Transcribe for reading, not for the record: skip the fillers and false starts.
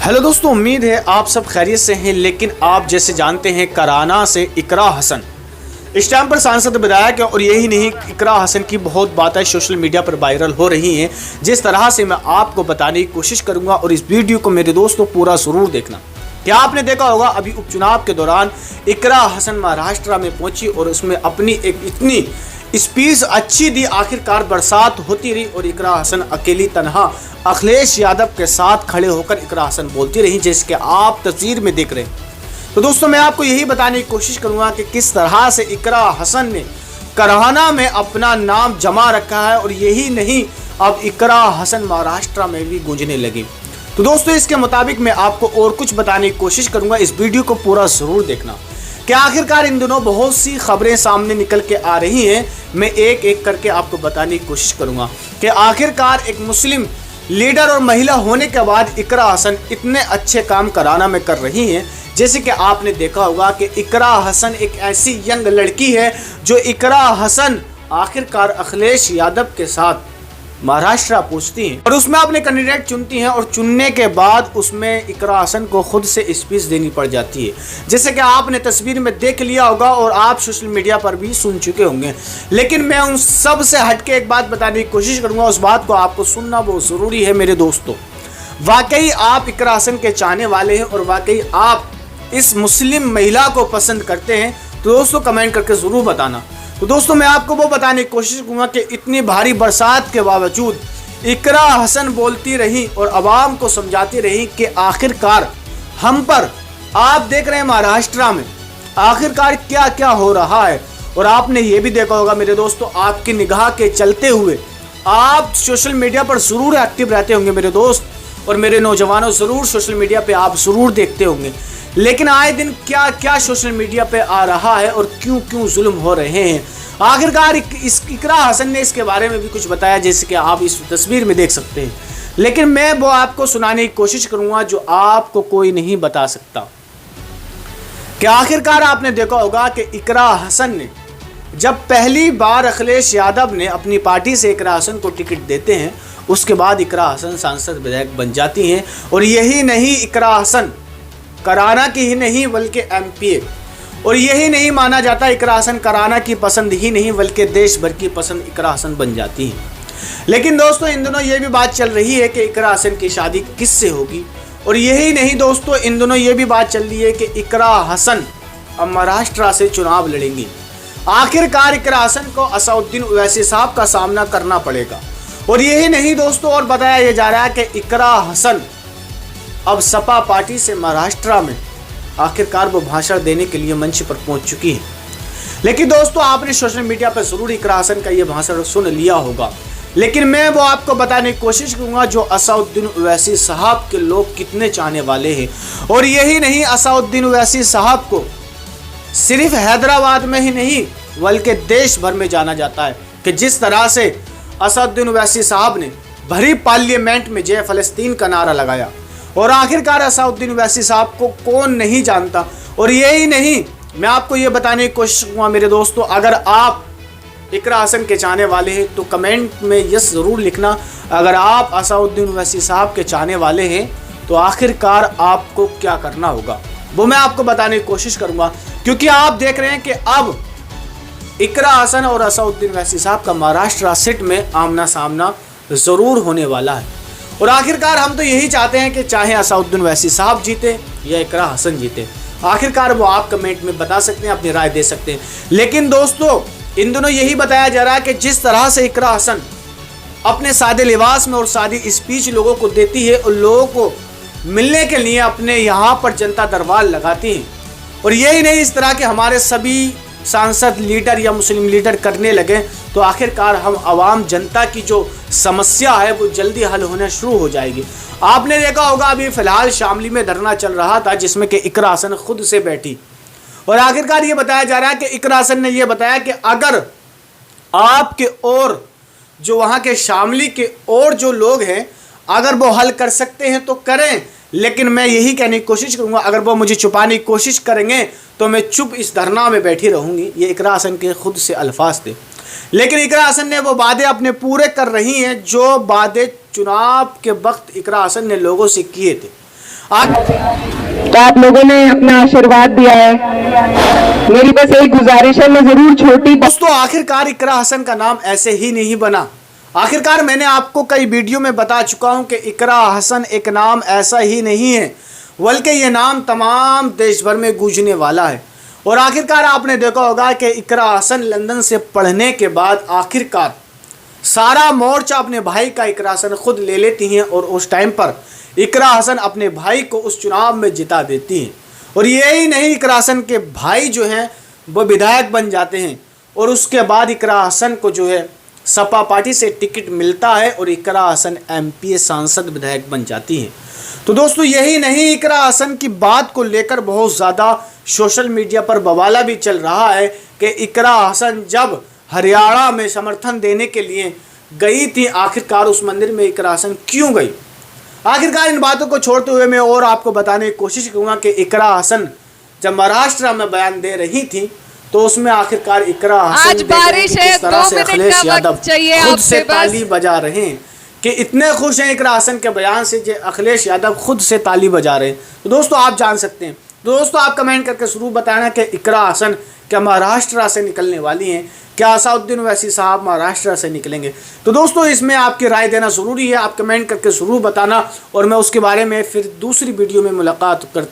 Hello दोस्तों, उम्मीद है आप सब खैरियत से हैं। लेकिन आप जैसे जानते हैं कराना से इकरा हसन इस टाइम पर सांसद विधायक है और यही नहीं, इकरा हसन की बहुत बातें सोशल मीडिया पर वायरल हो रही हैं। जिस तरह से मैं आपको बताने की कोशिश करूंगा और इस वीडियो को मेरे दोस्तों पूरा जरूर देखना। क्या आपने देखा होगा अभी उपचुनाव के दौरान इकरा हसन महाराष्ट्र में पहुंची और उसमें अपनी एक इतनी स्पीच अच्छी दी, आखिरकार बरसात होती रही और इकरा हसन अकेली तनहा अखिलेश यादव के साथ खड़े होकर इकरा हसन बोलती रही, जिसके आप तस्वीर में देख रहे हैं। तो दोस्तों मैं आपको यही बताने की कोशिश करूंगा कि किस तरह से इकरा हसन ने कराना में अपना नाम जमा रखा है और यही नहीं, अब इकरा हसन महाराष्ट्र में भी गूंजने लगी। तो दोस्तों इसके मुताबिक मैं आपको और कुछ बताने की कोशिश करूंगा, इस वीडियो को पूरा जरूर देखना। कि आखिरकार इन दिनों बहुत सी खबरें सामने निकल के आ रही हैं, मैं एक एक करके आपको बताने की कोशिश करूंगा कि आखिरकार एक मुस्लिम लीडर और महिला होने के बाद इकरा हसन इतने अच्छे काम कराना में कर रही हैं। जैसे कि आपने देखा होगा कि इकरा हसन एक ऐसी यंग लड़की है जो इकरा हसन आखिरकार अखिलेश यादव के साथ महाराष्ट्र पूछती हैं और उसमें अपने कैंडिडेट चुनती हैं और चुनने के बाद उसमें इकरा हसन को खुद से स्पीच देनी पड़ जाती है, जैसे कि आपने तस्वीर में देख लिया होगा और आप सोशल मीडिया पर भी सुन चुके होंगे। लेकिन मैं उन सब से हटके एक बात बताने की कोशिश करूंगा, उस बात को आपको सुनना बहुत ज़रूरी है मेरे दोस्तों। वाकई आप इकरा हसन के चाहने वाले हैं और वाकई आप इस मुस्लिम महिला को पसंद करते हैं तो दोस्तों कमेंट करके ज़रूर बताना। तो दोस्तों मैं आपको वो बताने की कोशिश करूंगा कि इतनी भारी बरसात के बावजूद इकरा हसन बोलती रही और आवाम को समझाती रही कि आखिरकार हम पर, आप देख रहे हैं महाराष्ट्र में आखिरकार क्या क्या हो रहा है। और आपने ये भी देखा होगा मेरे दोस्तों, आपकी निगाह के चलते हुए आप सोशल मीडिया पर ज़रूर एक्टिव रहते होंगे मेरे दोस्त और मेरे नौजवानों, ज़रूर सोशल मीडिया पर आप ज़रूर देखते होंगे। लेकिन आए दिन क्या क्या सोशल मीडिया पे आ रहा है और क्यों क्यों जुल्म हो रहे हैं। आखिरकार इकरा हसन ने इसके बारे में भी कुछ बताया, जैसे कि आप इस तस्वीर में देख सकते हैं। लेकिन मैं वो आपको सुनाने की कोशिश करूंगा जो आपको कोई नहीं बता सकता। कि आखिरकार आपने देखा होगा कि इकरा हसन ने जब पहली बार अखिलेश यादव ने अपनी पार्टी से इकरा हसन को टिकट देते हैं, उसके बाद इकरा हसन सांसद विधायक बन जाती हैं। और यही नहीं, इकरा हसन कराना की ही नहीं बल्कि एमपी, और यही नहीं माना जाता इकरा हसन कराना की पसंद ही नहीं बल्कि देश भर की पसंद इकरा हसन बन जाती है। लेकिन दोस्तों इन दिनों ये भी बात चल रही है कि इकरा हसन की शादी किससे होगी। और यही नहीं दोस्तों, इन दिनों ये भी बात चल रही है कि इकरा हसन अब महाराष्ट्र से चुनाव लड़ेंगी। आखिरकार इकरा हसन को असदुद्दीन ओवैसी साहब का सामना करना पड़ेगा। और यही नहीं दोस्तों, और बताया यह जा रहा है कि इकरा हसन अब सपा पार्टी से महाराष्ट्र में आखिरकार वो भाषण देने के लिए मंच पर पहुंच चुकी है। लेकिन दोस्तों आपने सोशल मीडिया पर जरूर इकरा हसन का ये भाषण सुन लिया होगा, लेकिन मैं वो आपको बताने की कोशिश करूंगा जो असदुद्दीन ओवैसी साहब के लोग कितने चाहने वाले हैं। और यही नहीं, असदुद्दीन ओवैसी साहब को सिर्फ हैदराबाद में ही नहीं बल्कि देश भर में जाना जाता है कि जिस तरह से असदुद्दीन ओवैसी साहब ने भरी पार्लियामेंट में जय फलस्तीन का नारा लगाया। और आखिरकार असदुद्दीन ओवैसी साहब को कौन नहीं जानता। और यही नहीं, मैं आपको ये बताने की कोशिश करूँगा मेरे दोस्तों, अगर आप इकरा हसन के चाहने वाले हैं तो कमेंट में यस ज़रूर लिखना। अगर आप असदुद्दीन ओवैसी साहब के चाहने वाले हैं तो आखिरकार आपको क्या करना होगा वो मैं आपको बताने की कोशिश करूँगा, क्योंकि आप देख रहे हैं कि अब इकरा हसन और असदुद्दीन ओवैसी साहब का महाराष्ट्र सीट में आमना सामना ज़रूर होने वाला है। और आखिरकार हम तो यही चाहते हैं कि चाहे असदुद्दीन ओवैसी साहब जीते या इकरा हसन जीते, आखिरकार वो आप कमेंट में बता सकते हैं, अपनी राय दे सकते हैं। लेकिन दोस्तों इन दोनों यही बताया जा रहा है कि जिस तरह से इकरा हसन अपने सादे लिबास में और सादी स्पीच लोगों को देती है और लोगों को मिलने के लिए अपने यहाँ पर जनता दरबार लगाती हैं, और यही नहीं, इस तरह के हमारे सभी सांसद लीडर या मुस्लिम लीडर करने लगे तो आखिरकार हम आवाम जनता की जो समस्या है वो जल्दी हल होना शुरू हो जाएगी। आपने देखा होगा अभी फिलहाल शामली में धरना चल रहा था जिसमें कि इकरा हसन खुद से बैठी और आखिरकार ये बताया जा रहा है कि इकरा हसन ने ये बताया कि अगर आपके और जो वहाँ के शामली के और जो लोग हैं अगर वो हल कर सकते हैं तो करें, लेकिन मैं यही कहने की कोशिश करूंगा अगर वो मुझे छुपाने की कोशिश करेंगे तो मैं चुप इस धरना में बैठी रहूंगी। ये इकरा हसन के खुद से अल्फाज थे। लेकिन इकरा हसन ने वो वादे अपने पूरे कर रही हैं जो वादे चुनाव के वक्त इकरा हसन ने लोगों से किए थे। तो आप लोगों ने अपना आशीर्वाद दिया है। मेरी बस एक गुजारिश है, मैं जरूर छोटी दोस्तों आखिरकार इकरा हसन का नाम ऐसे ही नहीं बना। आखिरकार मैंने आपको कई वीडियो में बता चुका हूं कि इकरा हसन एक नाम ऐसा ही नहीं है, बल्कि ये नाम तमाम देश भर में गूंजने वाला है। और आखिरकार आपने देखा होगा कि इकरा हसन लंदन से पढ़ने के बाद आखिरकार सारा मोर्चा अपने भाई का इकरा हसन खुद ले लेती हैं और उस टाइम पर इकरा हसन अपने भाई को उस चुनाव में जिता देती हैं। और यही नहीं, इकरा हसन के भाई जो हैं वो विधायक बन जाते हैं और उसके बाद इकरा हसन को जो है सपा पार्टी से टिकट मिलता है और इकरा हसन एमपी सांसद विधायक बन जाती हैं। तो दोस्तों यही नहीं, इकरा हसन की बात को लेकर बहुत ज़्यादा सोशल मीडिया पर बवाला भी चल रहा है कि इकरा हसन जब हरियाणा में समर्थन देने के लिए गई थी, आखिरकार उस मंदिर में इकरा हसन क्यों गई। आखिरकार इन बातों को छोड़ते हुए मैं और आपको बताने की कोशिश करूँगा कि इकरा हसन जब महाराष्ट्र में बयान दे रही थी तो उसमें आखिरकार इकरा हसन आज बारिश है, 2 मिनट अखिलेश का यादव वक्त चाहिए खुद आपसे से बस। ताली बजा रहे हैं कि इतने खुश हैं इकरा हसन के बयान से जो अखिलेश यादव खुद से ताली बजा रहे हैं। तो दोस्तों आप जान सकते हैं, दोस्तों आप कमेंट करके जरूर बताना कि इकरा हसन क्या महाराष्ट्र से निकलने वाली हैं, क्या असाउद्दीन ओवैसी साहब महाराष्ट्र से निकलेंगे। तो दोस्तों इसमें आपकी राय देना ज़रूरी है, आप कमेंट करके ज़रूर बताना और मैं उसके बारे में फिर दूसरी वीडियो में मुलाकात करते हैं।